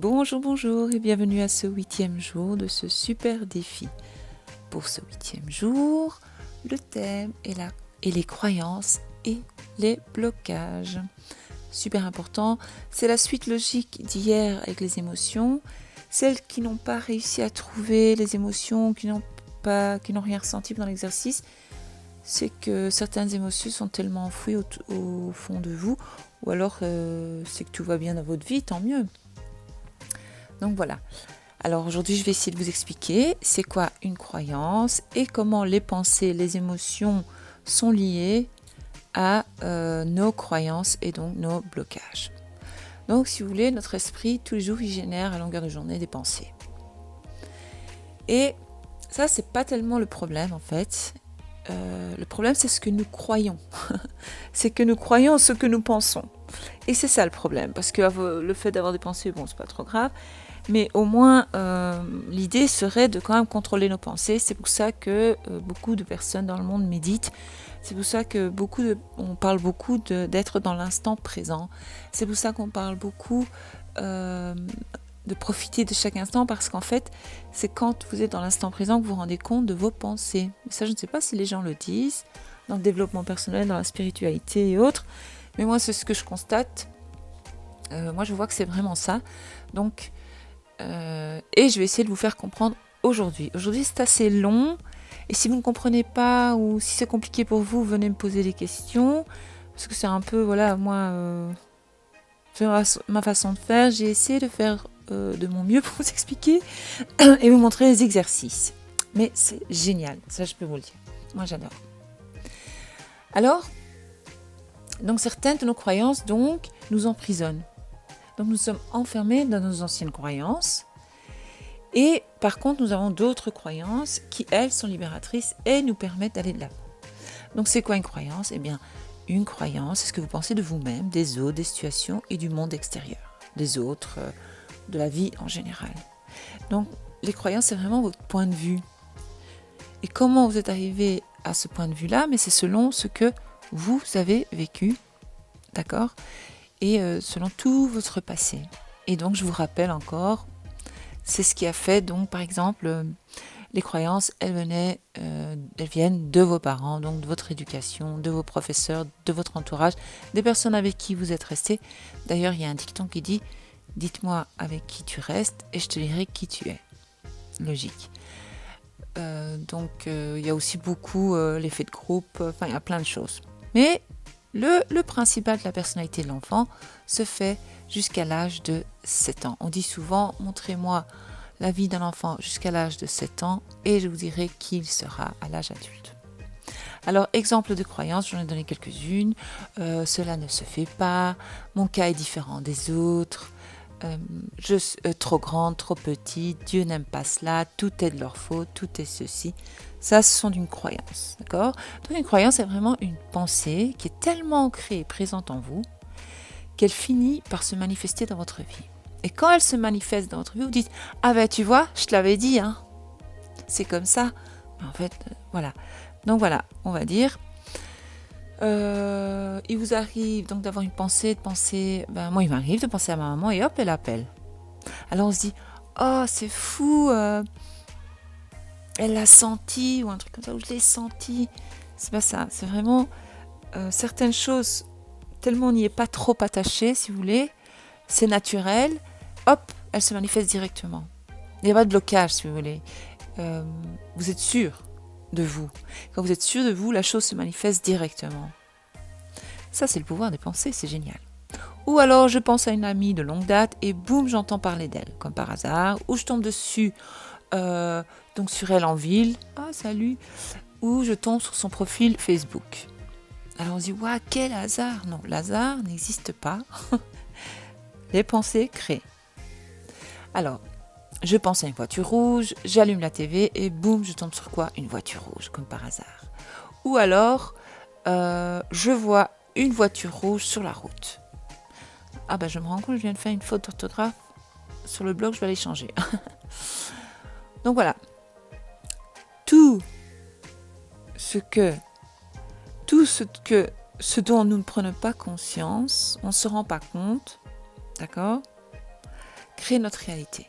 Bonjour, bonjour et bienvenue à ce 8e jour de ce super défi. Pour ce 8e jour, le thème est les croyances et les blocages. Super important, c'est la suite logique d'hier avec les émotions. Celles qui n'ont pas réussi à trouver les émotions, qui n'ont rien ressenti pendant l'exercice, c'est que certaines émotions sont tellement enfouies au fond de vous, ou alors c'est que tout va bien dans votre vie, tant mieux. Donc voilà. Alors aujourd'hui, je vais essayer de vous expliquer c'est quoi une croyance et comment les pensées, les émotions sont liées à nos croyances et donc nos blocages. Donc si vous voulez, notre esprit, tous les jours, il génère à longueur de journée des pensées. Et ça, c'est pas tellement le problème en fait. Le problème, c'est ce que nous croyons. C'est que nous croyons ce que nous pensons. Et c'est ça le problème, parce que le fait d'avoir des pensées, bon, c'est pas trop grave, mais au moins, l'idée serait de quand même contrôler nos pensées. C'est pour ça que beaucoup de personnes dans le monde méditent. C'est pour ça que on parle beaucoup d'être dans l'instant présent. C'est pour ça qu'on parle beaucoup de profiter de chaque instant, parce qu'en fait, c'est quand vous êtes dans l'instant présent que vous vous rendez compte de vos pensées. Et ça, je ne sais pas si les gens le disent, dans le développement personnel, dans la spiritualité et autres, mais moi, c'est ce que je constate. Moi, je vois que c'est vraiment ça. Donc, et je vais essayer de vous faire comprendre aujourd'hui. Aujourd'hui, c'est assez long. Et si vous ne comprenez pas ou si c'est compliqué pour vous, venez me poser des questions. Parce que c'est un peu, voilà, moi, ma façon de faire. J'ai essayé de faire de mon mieux pour vous expliquer et vous montrer les exercices. Mais c'est génial, ça je peux vous le dire. Moi, j'adore. Alors, donc certaines de nos croyances, donc, nous emprisonnent. Donc nous sommes enfermés dans nos anciennes croyances. Et par contre, nous avons d'autres croyances qui, elles, sont libératrices et nous permettent d'aller de l'avant. Donc c'est quoi une croyance ? Eh bien, une croyance, c'est ce que vous pensez de vous-même, des autres, des situations et du monde extérieur, des autres, de la vie en général. Donc les croyances, c'est vraiment votre point de vue. Et comment vous êtes arrivé à ce point de vue-là ? Mais c'est selon ce que vous avez vécu, d'accord ? Et selon tout votre passé. Et donc, je vous rappelle encore, c'est ce qui a fait, donc, par exemple, les croyances, elles viennent de vos parents, donc de votre éducation, de vos professeurs, de votre entourage, des personnes avec qui vous êtes restés. D'ailleurs, il y a un dicton qui dit « Dites-moi avec qui tu restes et je te dirai qui tu es ». Logique. Donc, il y a aussi beaucoup l'effet de groupe, il y a plein de choses. Mais le principal de la personnalité de l'enfant se fait jusqu'à l'âge de 7 ans. On dit souvent, montrez-moi la vie d'un enfant jusqu'à l'âge de 7 ans et je vous dirai qui il sera à l'âge adulte. Alors, exemple de croyance, j'en ai donné quelques-unes. Cela ne se fait pas, mon cas est différent des autres, trop grande, trop petite, Dieu n'aime pas cela, tout est de leur faute, tout est ceci. Ça, ce sont une croyance, d'accord ? Donc une croyance, c'est vraiment une pensée qui est tellement ancrée et présente en vous qu'elle finit par se manifester dans votre vie. Et quand elle se manifeste dans votre vie, vous dites « Ah ben tu vois, je te l'avais dit, hein !» C'est comme ça. En fait, voilà. Donc voilà, on va dire... il vous arrive donc d'avoir une pensée, moi il m'arrive de penser à ma maman et hop, elle appelle. Alors on se dit, oh c'est fou, elle l'a senti, ou un truc comme ça, ou je l'ai senti. C'est pas ça, c'est vraiment certaines choses, tellement on n'y est pas trop attaché, si vous voulez, c'est naturel, hop, elle se manifeste directement. Il n'y a pas de blocage, si vous voulez. Vous êtes sûr de vous. Quand vous êtes sûr de vous, la chose se manifeste directement. Ça, c'est le pouvoir des pensées, c'est génial. Ou alors, je pense à une amie de longue date et boum, j'entends parler d'elle, comme par hasard. Ou je tombe dessus, donc sur elle en ville. Ah, salut. Ou je tombe sur son profil Facebook. Alors on se dit, waouh, quel hasard. Non, l'hasard n'existe pas. Les pensées créent. Alors, je pense à une voiture rouge, j'allume la TV et boum, je tombe sur quoi ? Une voiture rouge, comme par hasard. Ou alors, je vois une voiture rouge sur la route. Ah ben je me rends compte, je viens de faire une faute d'orthographe sur le blog, je vais aller changer. Donc voilà. Tout ce dont nous ne prenons pas conscience, on ne se rend pas compte, d'accord ? crée notre réalité.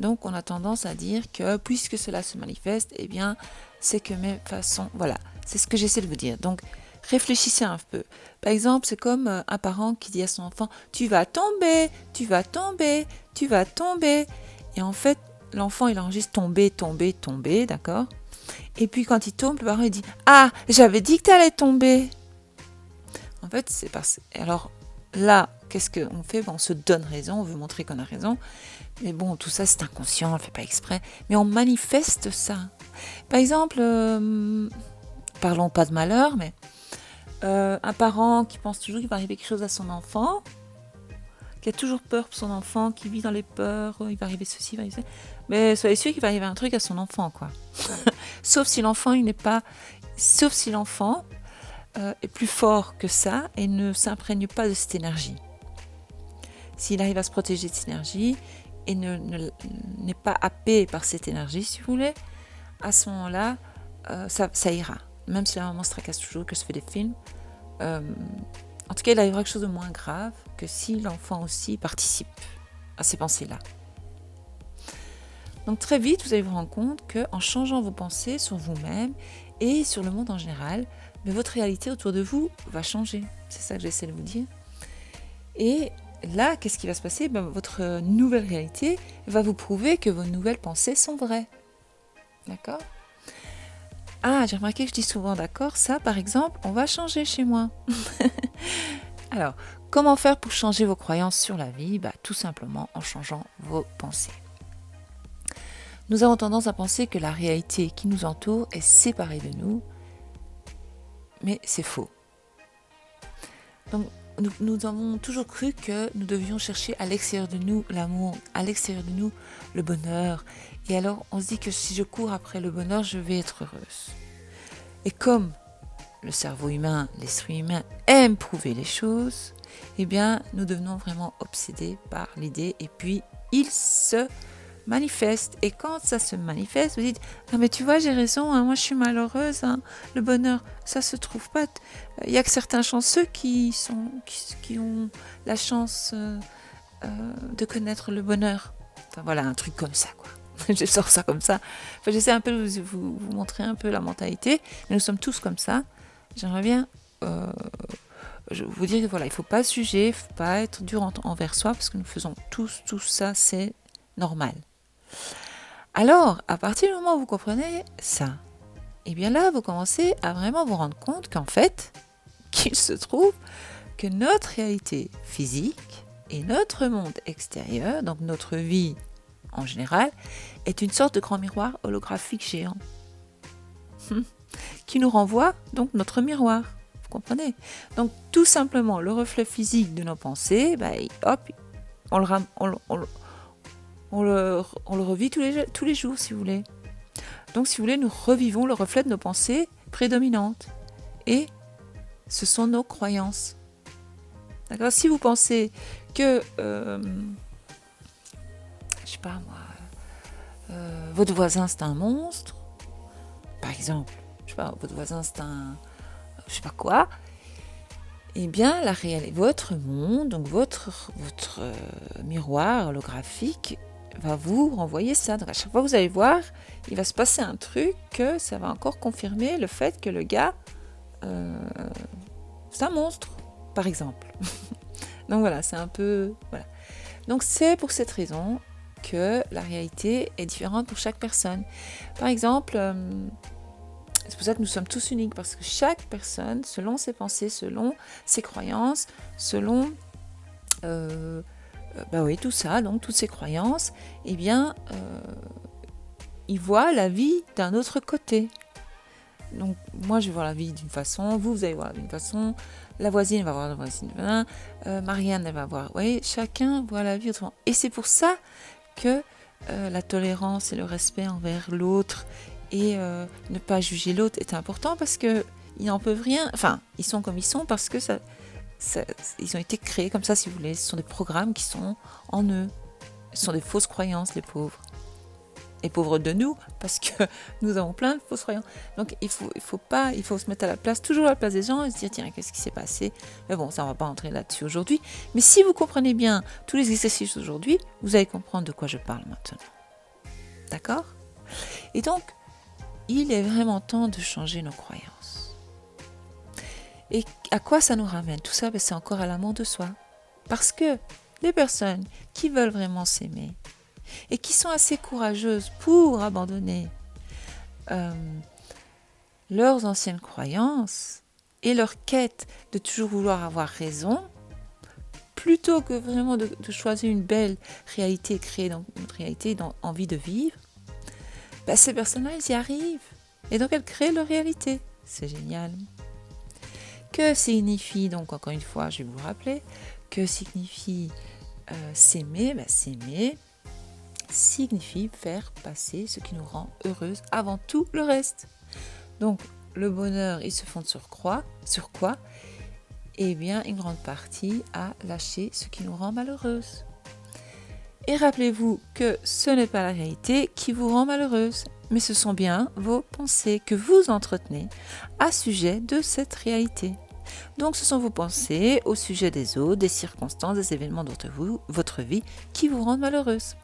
Donc, on a tendance à dire que puisque cela se manifeste, eh bien, c'est que mes façons... Voilà, c'est ce que j'essaie de vous dire. Donc, réfléchissez un peu. Par exemple, c'est comme un parent qui dit à son enfant « Tu vas tomber, tu vas tomber, tu vas tomber ». Et en fait, l'enfant, il enregistre tomber, tomber, tomber, d'accord ? Et puis, quand il tombe, le parent, il dit « Ah, j'avais dit que tu allais tomber ». En fait, c'est parce... Alors là, qu'est-ce qu'on fait ? On se donne raison, on veut montrer qu'on a raison. Mais bon, tout ça, c'est inconscient, on ne le fait pas exprès. Mais on manifeste ça. Par exemple, parlons pas de malheur, mais un parent qui pense toujours qu'il va arriver quelque chose à son enfant, qui a toujours peur pour son enfant, qui vit dans les peurs, il va arriver ceci, il va arriver ça. Mais soyez sûr qu'il va arriver un truc à son enfant, quoi. Sauf si l'enfant, est plus fort que ça et ne s'imprègne pas de cette énergie. S'il arrive à se protéger de cette énergie et n'est pas happé par cette énergie, si vous voulez, à ce moment-là, ça ira. Même si la maman se tracasse toujours, que se fait des films. En tout cas, il arrivera quelque chose de moins grave que si l'enfant aussi participe à ces pensées-là. Donc très vite, vous allez vous rendre compte qu'en changeant vos pensées sur vous-même et sur le monde en général, mais votre réalité autour de vous va changer. C'est ça que j'essaie de vous dire. Et là, qu'est-ce qui va se passer ? Votre nouvelle réalité va vous prouver que vos nouvelles pensées sont vraies. D'accord ? Ah, j'ai remarqué que je dis souvent d'accord. Ça, par exemple, on va changer chez moi. Alors, comment faire pour changer vos croyances sur la vie ? Tout simplement en changeant vos pensées. Nous avons tendance à penser que la réalité qui nous entoure est séparée de nous, mais c'est faux. Donc, nous avons toujours cru que nous devions chercher à l'extérieur de nous l'amour, à l'extérieur de nous le bonheur. Et alors, on se dit que si je cours après le bonheur, je vais être heureuse. Et comme le cerveau humain, l'esprit humain aime prouver les choses, eh bien, nous devenons vraiment obsédés par l'idée. Et puis, il se manifeste. Et quand ça se manifeste, vous dites « Ah mais tu vois, j'ai raison, hein, moi je suis malheureuse, hein, le bonheur, ça se trouve pas. Il y a que certains chanceux qui ont la chance de connaître le bonheur. » Enfin voilà, un truc comme ça, quoi. Je sors ça comme ça. Enfin, j'essaie un peu de vous montrer un peu la mentalité, mais nous sommes tous comme ça. J'aimerais bien vous dire que voilà, il ne faut pas se juger, il ne faut pas être dur envers soi, parce que nous faisons tous tout ça, c'est normal. Alors, à partir du moment où vous comprenez ça, et bien là, vous commencez à vraiment vous rendre compte qu'en fait, qu'il se trouve que notre réalité physique et notre monde extérieur, donc notre vie en général, est une sorte de grand miroir holographique géant qui nous renvoie donc notre miroir. Vous comprenez ? Donc tout simplement, le reflet physique de nos pensées, hop, on le revit tous les jours, si vous voulez. Donc, si vous voulez, nous revivons le reflet de nos pensées prédominantes. Et ce sont nos croyances. D'accord ? Si vous pensez que, votre voisin c'est un monstre, par exemple, votre voisin c'est un, eh bien, votre monde, donc votre miroir holographique va vous renvoyer ça. Donc à chaque fois que vous allez voir, il va se passer un truc que ça va encore confirmer le fait que le gars, c'est un monstre, par exemple. Donc voilà, c'est un peu... Voilà. Donc c'est pour cette raison que la réalité est différente pour chaque personne. Par exemple, c'est pour ça que nous sommes tous uniques, parce que chaque personne, selon ses pensées, selon ses croyances, selon... tout ça, donc toutes ces croyances, eh bien, il voit la vie d'un autre côté. Donc, moi, je vais voir la vie d'une façon, vous allez voir d'une façon, la voisine va voir la voisine, Marianne, elle va voir. Vous voyez, chacun voit la vie autrement. Et c'est pour ça que la tolérance et le respect envers l'autre et ne pas juger l'autre est important, parce qu'ils n'en peuvent rien. Enfin, ils sont comme ils sont parce que ils ont été créés comme ça, si vous voulez. Ce sont des programmes qui sont en eux. Ce sont des fausses croyances, les pauvres. Et pauvre de nous, parce que nous avons plein de fausses croyances. Donc il faut se mettre à la place, toujours à la place des gens et se dire tiens, qu'est-ce qui s'est passé? Mais bon, ça on va pas entrer là-dessus aujourd'hui. Mais si vous comprenez bien tous les exercices d'aujourd'hui, vous allez comprendre de quoi je parle maintenant. D'accord? Et donc, il est vraiment temps de changer nos croyances. Et à quoi ça nous ramène? Tout ça, c'est encore à l'amour de soi. Parce que les personnes qui veulent vraiment s'aimer et qui sont assez courageuses pour abandonner leurs anciennes croyances et leur quête de toujours vouloir avoir raison, plutôt que vraiment de choisir une belle réalité, créer donc une réalité envie de vivre, ces personnes-là, elles y arrivent. Et donc, elles créent leur réalité. C'est génial. Que signifie, donc encore une fois, je vais vous rappeler, que signifie s'aimer? S'aimer signifie faire passer ce qui nous rend heureuse avant tout le reste. Donc, le bonheur, il se fonde sur quoi? Eh bien, une grande partie à lâcher ce qui nous rend malheureuse. Et rappelez-vous que ce n'est pas la réalité qui vous rend malheureuse, mais ce sont bien vos pensées que vous entretenez à sujet de cette réalité. Donc, ce sont vos pensées au sujet des autres, des circonstances, des événements de votre vie qui vous rendent malheureuse.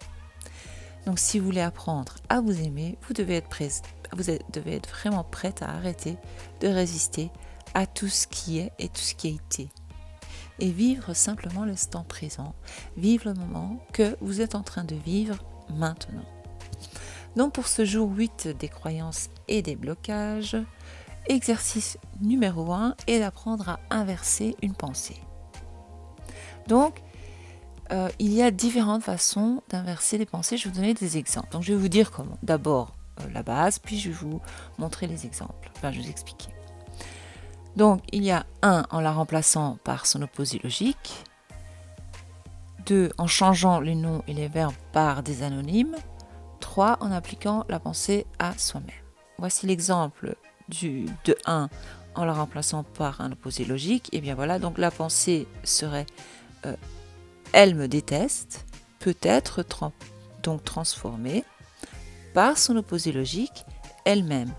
Donc, si vous voulez apprendre à vous aimer, vous devez être vraiment prête à arrêter de résister à tout ce qui est et tout ce qui a été. Et vivre simplement l'instant présent, vivre le moment que vous êtes en train de vivre maintenant. Donc, pour ce jour 8 des croyances et des blocages, exercice numéro 1 est d'apprendre à inverser une pensée. Donc, il y a différentes façons d'inverser les pensées. Je vais vous donner des exemples. Donc, je vais vous dire comment. D'abord, la base, puis je vais vous montrer les exemples. Je vais vous expliquer. Donc, il y a 1 en la remplaçant par son opposé logique. 2 en changeant les noms et les verbes par des anonymes. 3 en appliquant la pensée à soi-même. Voici l'exemple de 1 en la remplaçant par un opposé logique. Et bien voilà, donc la pensée serait elle me déteste, peut être donc transformée par son opposé logique, elle-même.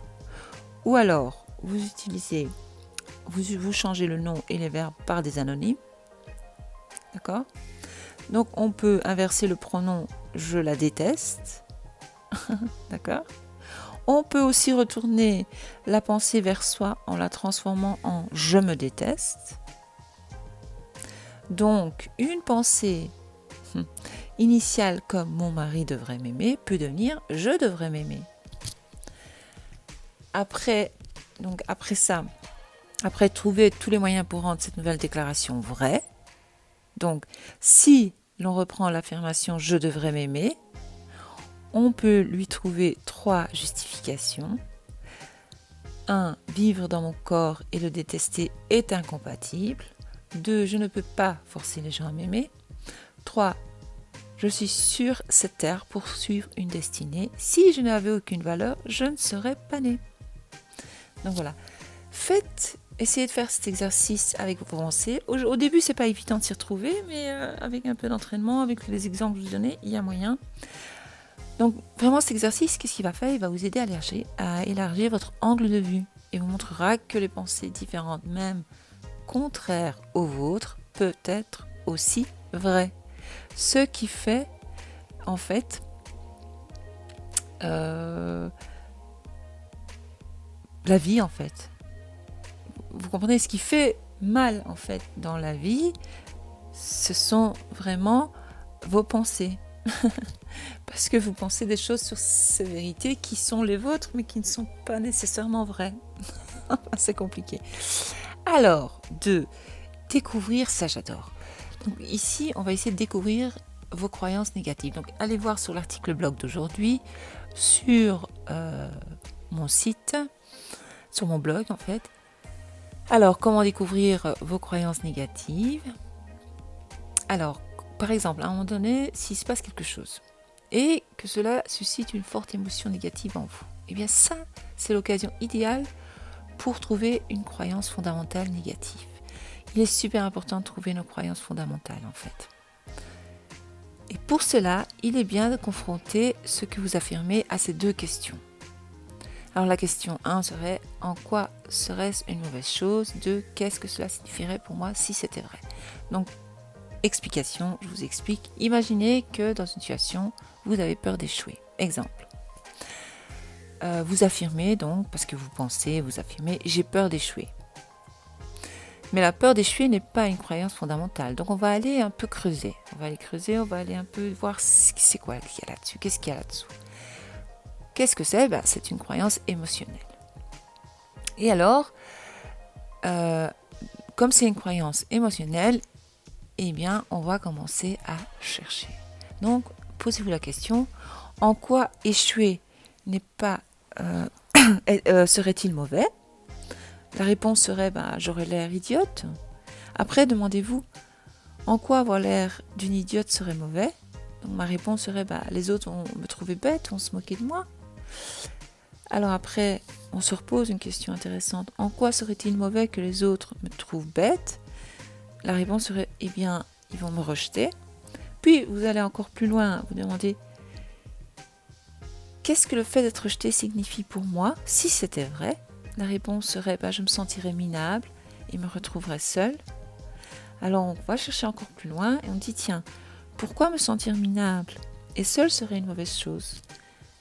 Ou alors, vous changez le nom et les verbes par des anonymes. D'accord? Donc, on peut inverser le pronom je la déteste. D'accord? On peut aussi retourner la pensée vers soi en la transformant en je me déteste. Donc, une pensée initiale comme mon mari devrait m'aimer peut devenir je devrais m'aimer. Après trouver tous les moyens pour rendre cette nouvelle déclaration vraie. Donc, si l'on reprend l'affirmation je devrais m'aimer, on peut lui trouver 3 justifications. 1. Vivre dans mon corps et le détester est incompatible. 2. Je ne peux pas forcer les gens à m'aimer. 3. Je suis sur cette terre pour suivre une destinée. Si je n'avais aucune valeur, je ne serais pas née. Donc voilà. Essayez de faire cet exercice avec vos pensées. Au début, c'est pas évident de s'y retrouver, mais avec un peu d'entraînement, avec les exemples que je vous donnais, il y a moyen. Donc vraiment, cet exercice, qu'est-ce qu'il va faire? Il va vous aider à élargir votre angle de vue et vous montrera que les pensées différentes, même contraire aux vôtres, peut être aussi vrai. Ce qui fait, en fait, la vie, en fait. Vous comprenez, ce qui fait mal, en fait, dans la vie, ce sont vraiment vos pensées. Parce que vous pensez des choses sur ces vérités qui sont les vôtres, mais qui ne sont pas nécessairement vraies. C'est compliqué. Alors, 2, découvrir, ça j'adore. Donc ici, on va essayer de découvrir vos croyances négatives. Donc allez voir sur l'article blog d'aujourd'hui, sur mon site, sur mon blog en fait. Alors, comment découvrir vos croyances négatives? Alors, par exemple, à un moment donné, s'il se passe quelque chose et que cela suscite une forte émotion négative en vous, eh bien ça, c'est l'occasion idéale pour trouver une croyance fondamentale négative. Il est super important de trouver nos croyances fondamentales en fait. Et pour cela, il est bien de confronter ce que vous affirmez à ces deux questions. Alors la question 1 serait « En quoi serait-ce une mauvaise chose ?» 2 « Qu'est-ce que cela signifierait pour moi si c'était vrai ?» Donc, explication, je vous explique. Imaginez que dans une situation, vous avez peur d'échouer. Exemple. Vous affirmez donc, parce que vous affirmez « J'ai peur d'échouer ». Mais la peur d'échouer n'est pas une croyance fondamentale. Donc on va aller un peu creuser. On va aller un peu voir c'est quoi qu'il y a là-dessus. Qu'est-ce qu'il y a là-dessous ? Qu'est-ce que c'est ? C'est une croyance émotionnelle. Et alors, comme c'est une croyance émotionnelle, eh bien, on va commencer à chercher. Donc, posez-vous la question, en quoi échouer n'est pas serait-il mauvais ? La réponse serait, j'aurais l'air idiote. Après, demandez-vous, en quoi avoir l'air d'une idiote serait mauvais ? Donc, ma réponse serait, les autres vont me trouver bête, vont se moquer de moi. Alors après, on se repose une question intéressante. En quoi serait-il mauvais que les autres me trouvent bête ? La réponse serait, ils vont me rejeter. Puis, vous allez encore plus loin, vous demandez, qu'est-ce que le fait d'être rejeté signifie pour moi, si c'était vrai ? La réponse serait, je me sentirais minable et me retrouverais seule. Alors, on va chercher encore plus loin et on dit, tiens, pourquoi me sentir minable et seule serait une mauvaise chose ?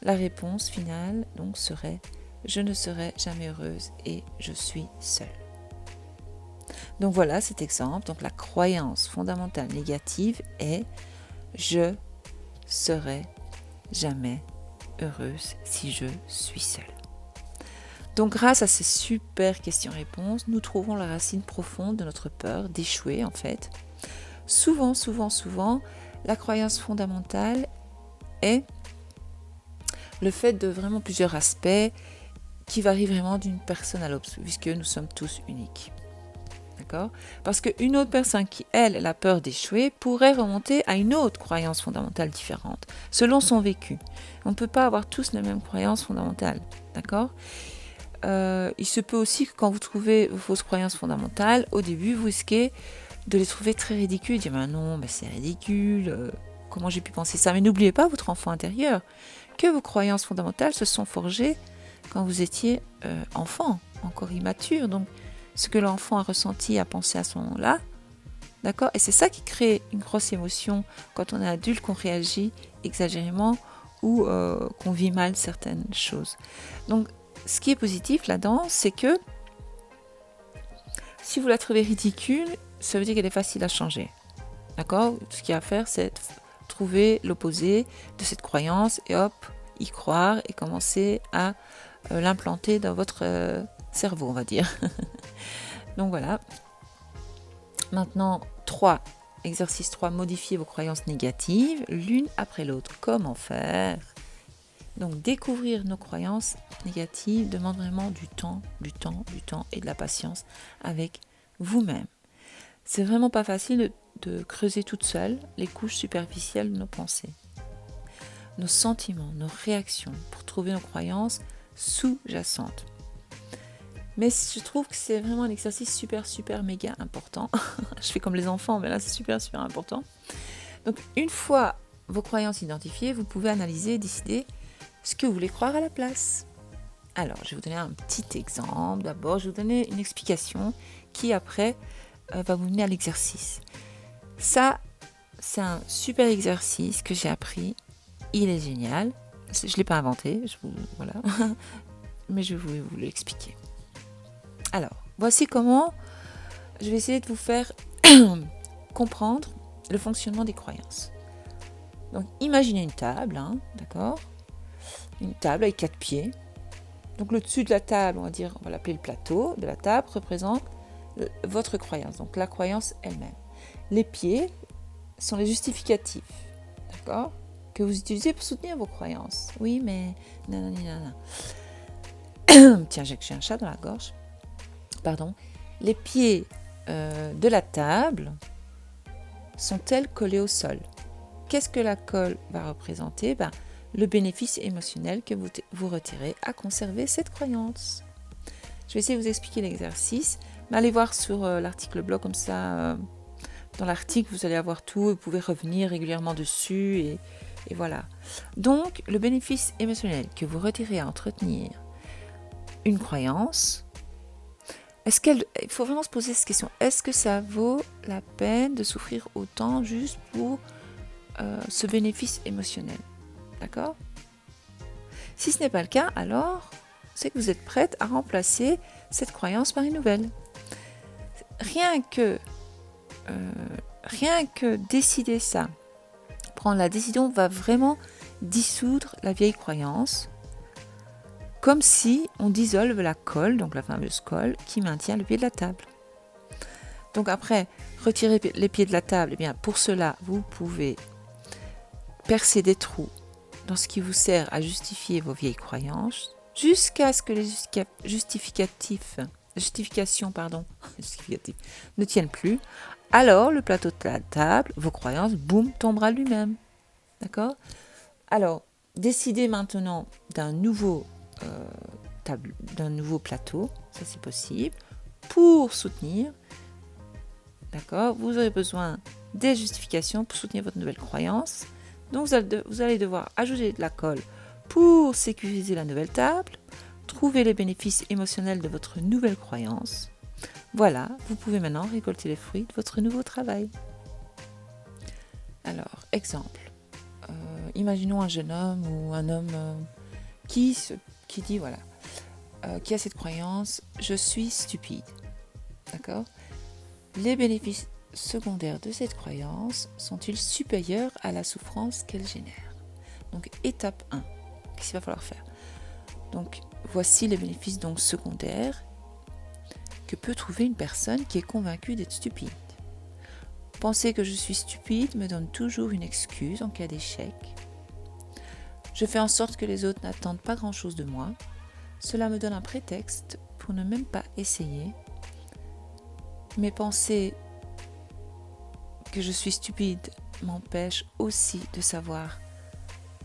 La réponse finale, donc, serait « Je ne serai jamais heureuse et je suis seule ». Donc voilà cet exemple. Donc la croyance fondamentale négative est « Je serai jamais heureuse si je suis seule ». Donc grâce à ces super questions-réponses, nous trouvons la racine profonde de notre peur d'échouer en fait. Souvent, la croyance fondamentale est le fait de vraiment plusieurs aspects qui varient vraiment d'une personne à l'autre, puisque nous sommes tous uniques. D'accord ? Parce qu'une autre personne qui, elle, a peur d'échouer, pourrait remonter à une autre croyance fondamentale différente, selon son vécu. On ne peut pas avoir tous les mêmes croyances fondamentales. D'accord ? Il se peut aussi que quand vous trouvez vos fausses croyances fondamentales, au début, vous risquez de les trouver très ridicules. Dire, non, c'est ridicule, comment j'ai pu penser ça ? Mais n'oubliez pas votre enfant intérieur, que vos croyances fondamentales se sont forgées quand vous étiez enfant, encore immature. Donc, ce que l'enfant a ressenti, a pensé à ce moment-là, d'accord ? Et c'est ça qui crée une grosse émotion quand on est adulte, qu'on réagit exagérément ou qu'on vit mal certaines choses. Donc, ce qui est positif là-dedans, c'est que si vous la trouvez ridicule, ça veut dire qu'elle est facile à changer. D'accord ? Tout ce qu'il y a à faire, c'est trouver l'opposé de cette croyance et hop, y croire et commencer à l'implanter dans votre cerveau, on va dire. Donc voilà. Maintenant, exercice 3, modifiez vos croyances négatives l'une après l'autre. Comment faire ? Donc découvrir nos croyances négatives demande vraiment du temps et de la patience avec vous-même. C'est vraiment pas facile de creuser toute seule les couches superficielles de nos pensées, nos sentiments, nos réactions pour trouver nos croyances sous-jacentes. Mais je trouve que c'est vraiment un exercice super méga important. Je fais comme les enfants, mais là c'est super important. Donc une fois vos croyances identifiées, vous pouvez analyser et décider ce que vous voulez croire à la place. Alors, je vais vous donner un petit exemple. D'abord, je vais vous donner une explication qui après va vous mener à l'exercice. Ça, c'est un super exercice que j'ai appris. Il est génial. Je ne l'ai pas inventé, voilà. Mais je vais vous l'expliquer. Alors, voici comment je vais essayer de vous faire comprendre le fonctionnement des croyances. Donc, imaginez une table, d'accord ? Une table avec 4 pieds. Donc, le dessus de la table, on va l'appeler le plateau de la table, représente votre croyance, donc la croyance elle-même. Les pieds sont les justificatifs, d'accord ? Que vous utilisez pour soutenir vos croyances. Oui, mais nanana. Tiens, j'ai un chat dans la gorge. Pardon. Les pieds de la table sont-elles collés au sol ? Qu'est-ce que la colle va représenter ? Le bénéfice émotionnel que vous retirez à conserver cette croyance. Je vais essayer de vous expliquer l'exercice, mais allez voir sur l'article blog, comme ça Dans l'article, vous allez avoir tout, vous pouvez revenir régulièrement dessus et voilà. Donc, le bénéfice émotionnel que vous retirez à entretenir une croyance, il faut vraiment se poser cette question. Est-ce que ça vaut la peine de souffrir autant juste pour ce bénéfice émotionnel? D'accord? Si ce n'est pas le cas, alors c'est que vous êtes prête à remplacer cette croyance par une nouvelle. Rien que décider ça, prendre la décision va vraiment dissoudre la vieille croyance, comme si on dissolve la colle, donc la fameuse colle qui maintient le pied de la table. Donc après, retirer les pieds de la table, eh bien pour cela, vous pouvez percer des trous dans ce qui vous sert à justifier vos vieilles croyances, jusqu'à ce que les justifications ne tiennent plus. Alors, le plateau de la table, vos croyances, boum, tombera lui-même. D'accord? Alors, décidez maintenant d'un nouveau plateau, ça c'est possible, pour soutenir. D'accord? Vous aurez besoin des justifications pour soutenir votre nouvelle croyance. Donc, vous allez devoir ajouter de la colle pour sécuriser la nouvelle table, trouver les bénéfices émotionnels de votre nouvelle croyance. Voilà, vous pouvez maintenant récolter les fruits de votre nouveau travail. Alors, exemple. Imaginons un jeune homme ou un homme qui dit, voilà, qui a cette croyance, je suis stupide. D'accord? Les bénéfices secondaires de cette croyance sont-ils supérieurs à la souffrance qu'elle génère? Donc, étape 1, qu'est-ce qu'il va falloir faire? Donc, voici les bénéfices donc secondaires que peut trouver une personne qui est convaincue d'être stupide. Penser que je suis stupide me donne toujours une excuse en cas d'échec. Je fais en sorte que les autres n'attendent pas grand-chose de moi. Cela me donne un prétexte pour ne même pas essayer. Mes pensées que je suis stupide m'empêchent aussi de savoir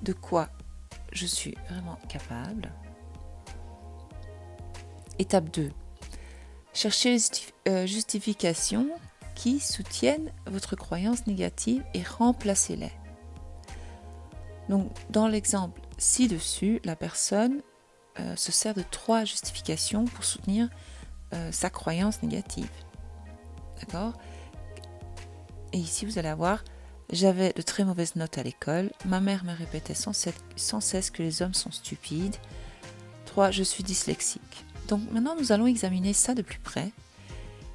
de quoi je suis vraiment capable. Étape 2. Cherchez les justifications qui soutiennent votre croyance négative et remplacez-les. Donc, dans l'exemple ci-dessus, la personne se sert de 3 justifications pour soutenir sa croyance négative. D'accord? Et ici, vous allez avoir « J'avais de très mauvaises notes à l'école. Ma mère me répétait sans cesse que les hommes sont stupides. 3. Je suis dyslexique. » Donc maintenant, nous allons examiner ça de plus près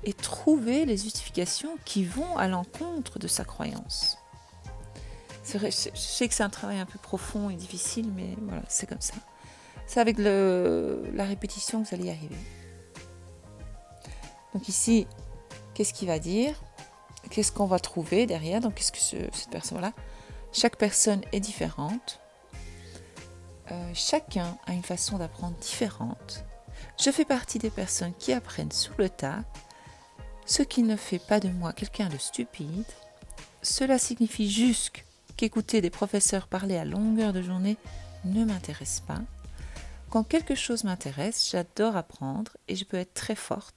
et trouver les justifications qui vont à l'encontre de sa croyance. C'est vrai, je sais que c'est un travail un peu profond et difficile, mais voilà, c'est comme ça. C'est avec la répétition que vous allez y arriver. Donc ici, qu'est-ce qu'il va dire? Qu'est-ce qu'on va trouver derrière? Donc qu'est-ce que cette personne-là? Chaque personne est différente. Chacun a une façon d'apprendre différente. Je fais partie des personnes qui apprennent sur le tas, ce qui ne fait pas de moi quelqu'un de stupide. Cela signifie juste qu'écouter des professeurs parler à longueur de journée ne m'intéresse pas. Quand quelque chose m'intéresse, j'adore apprendre et je peux être très fort.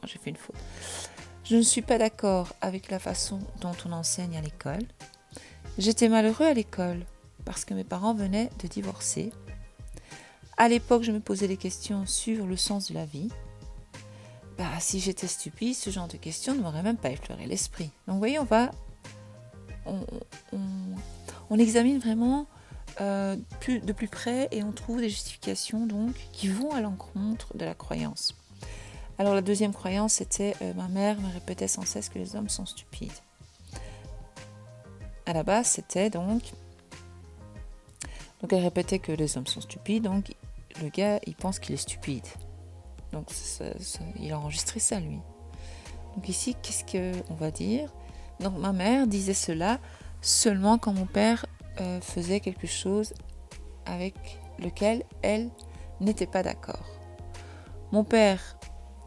J'ai fait une faute. Je ne suis pas d'accord avec la façon dont on enseigne à l'école. J'étais malheureux à l'école parce que mes parents venaient de divorcer. À l'époque, je me posais des questions sur le sens de la vie. Si j'étais stupide, ce genre de questions ne m'aurait même pas effleuré l'esprit. Donc, vous voyez, on examine vraiment de plus près et on trouve des justifications donc qui vont à l'encontre de la croyance. Alors, la deuxième croyance, c'était ma mère me répétait sans cesse que les hommes sont stupides. À la base, c'était donc elle répétait que les hommes sont stupides, donc le gars, il pense qu'il est stupide. Donc, il a enregistré ça, lui. Donc ici, qu'est-ce qu'on va dire? Donc, ma mère disait cela seulement quand mon père faisait quelque chose avec lequel elle n'était pas d'accord. Mon père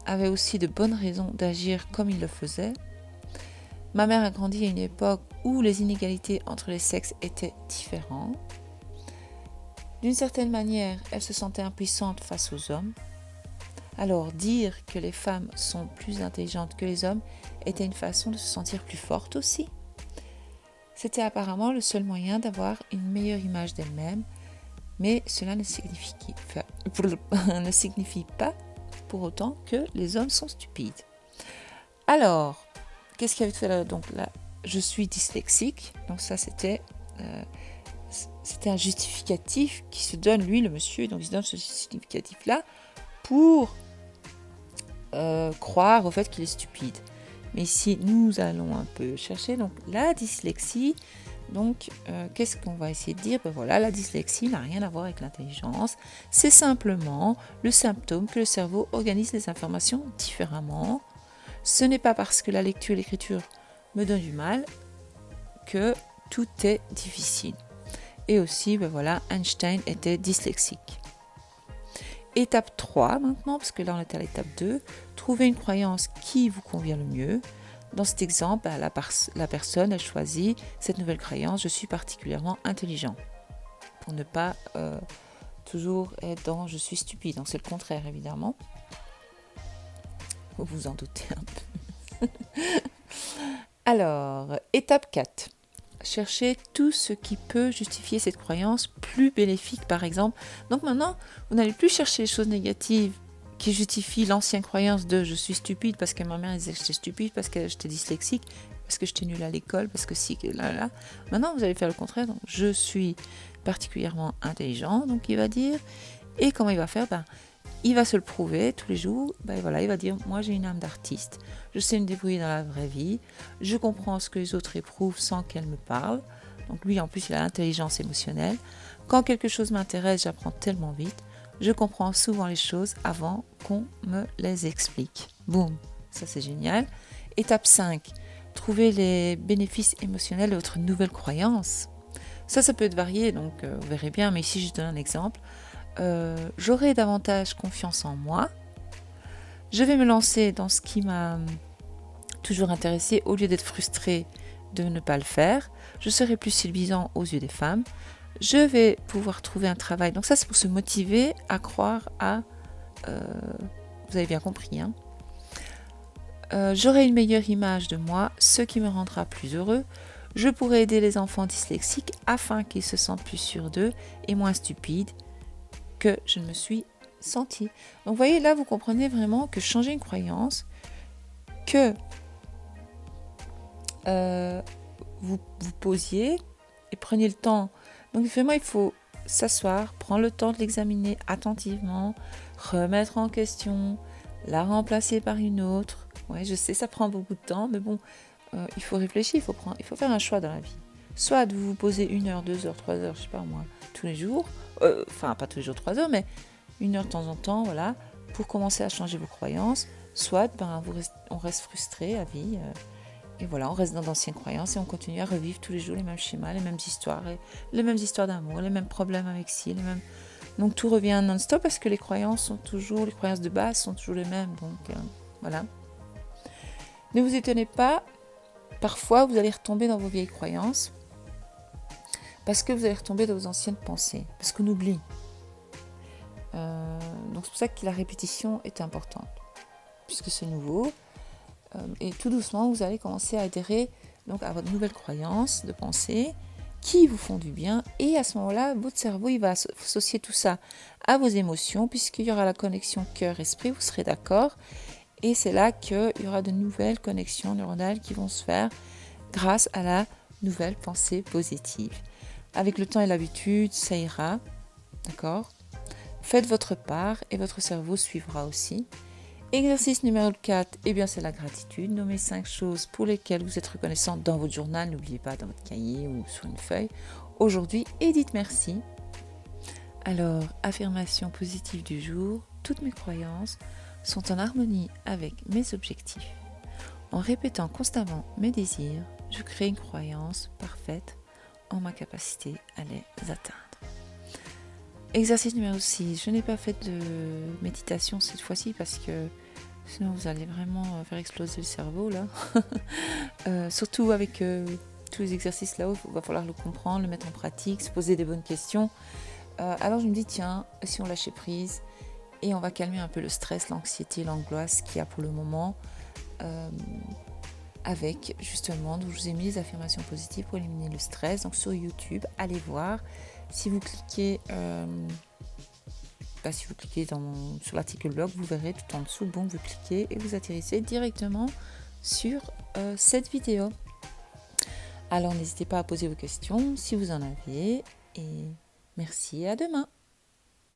avait aussi de bonnes raisons d'agir comme il le faisait. Ma mère a grandi à une époque où les inégalités entre les sexes étaient différentes. D'une certaine manière, elle se sentait impuissante face aux hommes. Alors dire que les femmes sont plus intelligentes que les hommes était une façon de se sentir plus forte aussi. C'était apparemment le seul moyen d'avoir une meilleure image d'elle-même, mais cela ne signifie pas pour autant que les hommes sont stupides. Alors, qu'est-ce qu'il y avait fait là? Donc là, je suis dyslexique, donc ça c'était un justificatif qui se donne, lui, le monsieur, donc il se donne ce justificatif-là pour croire au fait qu'il est stupide. Mais ici, nous allons un peu chercher donc la dyslexie. Donc, qu'est-ce qu'on va essayer de dire? Ben voilà, la dyslexie n'a rien à voir avec l'intelligence. C'est simplement le symptôme que le cerveau organise les informations différemment. Ce n'est pas parce que la lecture et l'écriture me donnent du mal que tout est difficile. Et aussi, ben voilà, Einstein était dyslexique. Étape 3 maintenant, parce que là on est à l'étape 2, trouvez une croyance qui vous convient le mieux. Dans cet exemple, la personne a choisi cette nouvelle croyance, je suis particulièrement intelligent. Pour ne pas toujours être dans je suis stupide. Donc c'est le contraire évidemment. Vous vous en doutez un peu. Alors, étape 4. Cherchez tout ce qui peut justifier cette croyance plus bénéfique par exemple. Donc maintenant, vous n'allez plus chercher les choses négatives qui justifient l'ancienne croyance de je suis stupide parce que ma mère disait que j'étais stupide, parce que j'étais dyslexique, parce que j'étais nulle à l'école, parce que si, là. Maintenant, vous allez faire le contraire. Donc, je suis particulièrement intelligent, donc il va dire. Et comment il va faire? Il va se le prouver tous les jours. Voilà, il va dire, moi j'ai une âme d'artiste, je sais me débrouiller dans la vraie vie, je comprends ce que les autres éprouvent sans qu'elles me parlent. Donc lui, en plus, il a l'intelligence émotionnelle. Quand quelque chose m'intéresse, j'apprends tellement vite. Je comprends souvent les choses avant qu'on me les explique. Boum, ça c'est génial. Étape 5, trouver les bénéfices émotionnels de votre nouvelle croyance. Ça peut être varié, donc vous verrez bien, mais ici je donne un exemple. J'aurai davantage confiance en moi. Je vais me lancer dans ce qui m'a toujours intéressé au lieu d'être frustrée de ne pas le faire. Je serai plus séduisant aux yeux des femmes. Je vais pouvoir trouver un travail. Donc ça, c'est pour se motiver à croire à... vous avez bien compris, hein. J'aurai une meilleure image de moi, ce qui me rendra plus heureux. Je pourrai aider les enfants dyslexiques afin qu'ils se sentent plus sûrs d'eux et moins stupides que je ne me suis sentie. Donc vous voyez, là, vous comprenez vraiment que changer une croyance, que vous posiez et preniez le temps. Donc vraiment, il faut s'asseoir, prendre le temps de l'examiner attentivement, remettre en question, la remplacer par une autre. Ouais, je sais, ça prend beaucoup de temps, mais bon, il faut réfléchir, il faut faire un choix dans la vie. Soit vous vous posez 1 heure, 2 heures, 3 heures, je sais pas moi, tous les jours, enfin pas tous les jours 3 heures, mais 1 heure de temps en temps, voilà, pour commencer à changer vos croyances. Soit on reste frustré à vie, et voilà, on reste dans d'anciennes croyances et on continue à revivre tous les jours les mêmes schémas, les mêmes histoires d'amour, les mêmes problèmes avec ci, les mêmes. Donc tout revient non-stop parce que les croyances de base sont toujours les mêmes. Donc voilà. Ne vous étonnez pas, parfois vous allez retomber dans vos vieilles croyances parce que vous allez retomber dans vos anciennes pensées, parce qu'on oublie. Donc c'est pour ça que la répétition est importante, puisque c'est nouveau. Et tout doucement, vous allez commencer à adhérer donc, à votre nouvelle croyance de pensée qui vous font du bien. Et à ce moment-là, votre cerveau il va associer tout ça à vos émotions, puisqu'il y aura la connexion cœur-esprit, vous serez d'accord. Et c'est là qu'il y aura de nouvelles connexions neuronales qui vont se faire grâce à la nouvelle pensée positive. Avec le temps et l'habitude, ça ira. D'accord ? Faites votre part et votre cerveau suivra aussi. Exercice numéro 4, c'est la gratitude. Nommez 5 choses pour lesquelles vous êtes reconnaissant dans votre journal. N'oubliez pas dans votre cahier ou sur une feuille. Aujourd'hui, et dites merci. Alors, affirmation positive du jour. Toutes mes croyances sont en harmonie avec mes objectifs. En répétant constamment mes désirs, je crée une croyance parfaite en ma capacité à les atteindre. Exercice numéro 6, je n'ai pas fait de méditation cette fois-ci parce que sinon vous allez vraiment faire exploser le cerveau là. Surtout avec tous les exercices là-haut, il va falloir le comprendre, le mettre en pratique, se poser des bonnes questions. Alors je me dis tiens, si on lâchait prise et on va calmer un peu le stress, l'anxiété, l'angoisse qu'il y a pour le moment avec justement, donc je vous ai mis les affirmations positives pour éliminer le stress. Donc sur YouTube, allez voir. Si vous cliquez sur l'article blog, vous verrez tout en dessous, bon, vous cliquez et vous atterrissez directement sur cette vidéo. Alors n'hésitez pas à poser vos questions si vous en avez, et merci, à demain.